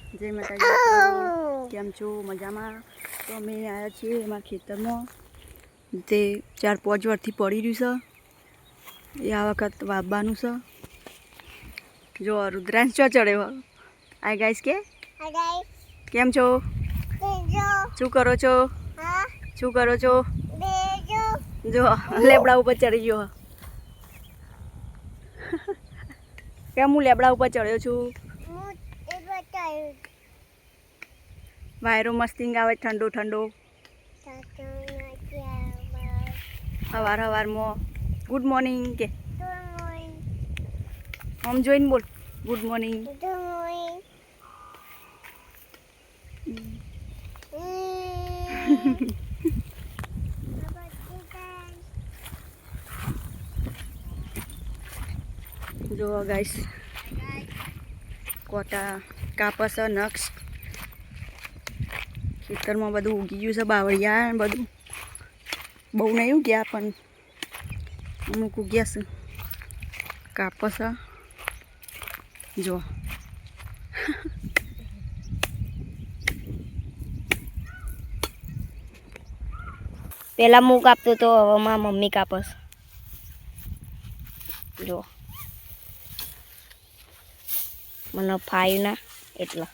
જય માતાજી, કેમ છો? મજામાં? તો અમે આવ્યા છીએ એમાં ખેતરમાં, તે 4-5 વર્ષથી પડી રહ્યું છે. એ આ વખત વાવવાનું છે. જો રુદ્રાંશ ચો ચડ્યો. આ ગાઈસ કે કેમ છો? શું કરો છો? શું કરો છો? જો લેબડા ઉપર ચડી ગયો. કેમ હું લેબડા ઉપર ચડ્યો છું? વાયરો મસ્તિંગ આવે ઠંડો ઠંડો. સવારમાં ગુડ મોર્નિંગ કે આમ જોઈને બોલ ગુડ મોર્નિંગ. જો ગાઈસ કોટા કાપસ નક્ષ ખેતરમાં બધું ઉગી ગયું છે. બાવળિયા બધું બહુ નહીં ઉગ્યા પણ અમુક ઉગ્યા છે. કાપસ જો પેલા હું કાપતો તો હવે મારા મમ્મી કાપસ. જો મને 5 ના એટલા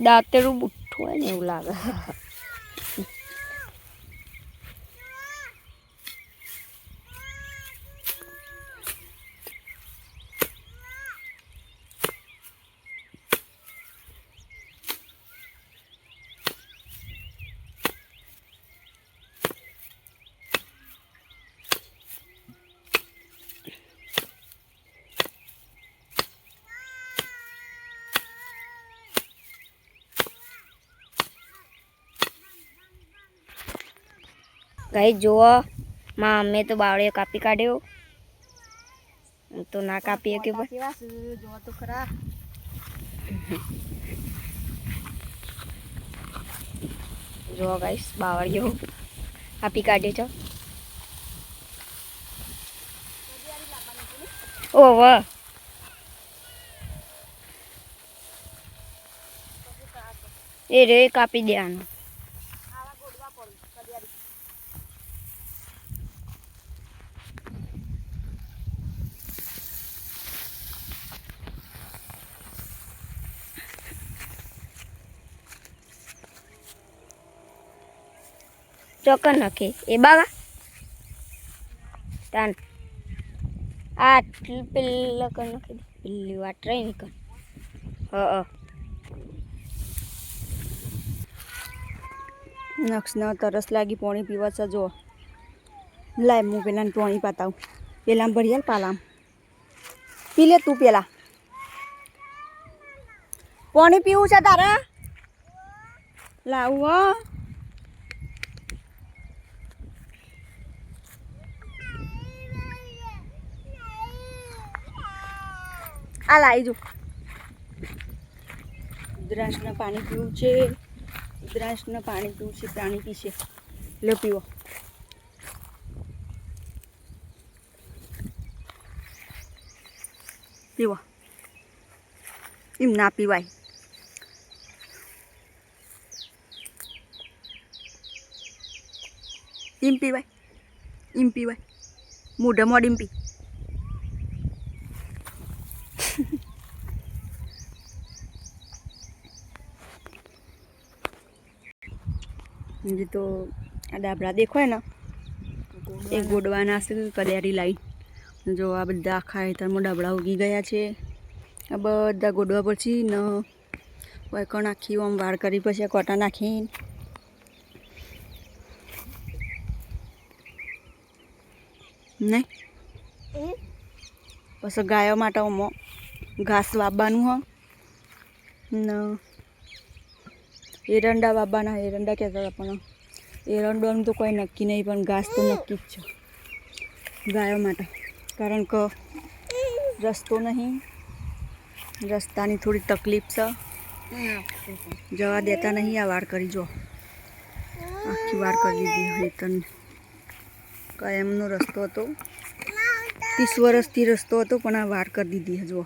દાંતેરું બુઠ્ઠું હોય ને એવું લાગે. ગાઈ જુઓ માં અમે તો બાવળીઓ કાપી કાઢ્યો. હું તો ના કાપીએ કે ભાઈ જો તો ખરા. જુઓ ગાઈસ બાવળીઓ કાપી કાઢ્યો છો. ઓ વાહ એ રે કાપી દેવાનું. ચોકર નાખે એ બાવા તાન આ પેલા કર નાખી દે. પેલી વાત રહી ને કર. નક્ષને તરસ લાગી પાણી પીવા છે. જો લાય હું પેલાને પાણી પાતાવું. પેલા ભરિયાલ પાલામ પી લે તું. પેલા પાણી પીવું છે તારે? લાવું હો. આ લાવી જો. રુદ્રાંશને પાણી પીવું છે. રુદ્રાંશને પાણી પીવું છે. પાણી પીશે. લે પીવો. પીવો. એમ ના પીવાય. એમ પીવાય. એમ પીવાય. મોઢા મોડીમ પી. જે તો આ ડાબડા દેખાય ને એ ગોડવાના છે. કલેરી લાઈન જો આ બધા આખા હેતરમાં ડાબડા ઉગી ગયા છે. આ બધા ગોડવા પછી ને વૈકણ નાખી આમ વાળ કરી પછી કોટા નાખીને નહીં પછી ગાયો માટે આમાં ઘાસ વાવવાનું હ ને એરંડા વાવવાના. એરંડા કહેતા હતા પણ એરંડાનું તો કોઈ નક્કી નહીં પણ ઘાસ તો નક્કી જ છે ગાયો માટે. કારણ કે રસ્તો નહીં. રસ્તાની થોડી તકલીફ છે. જવા દેતા નહીં. આ વાળ કરી જો આખી વાર કરી દીધી. હેતન કાયમનો રસ્તો હતો 30 વર્ષથી રસ્તો હતો પણ આ વાર કરી દીધી જુઓ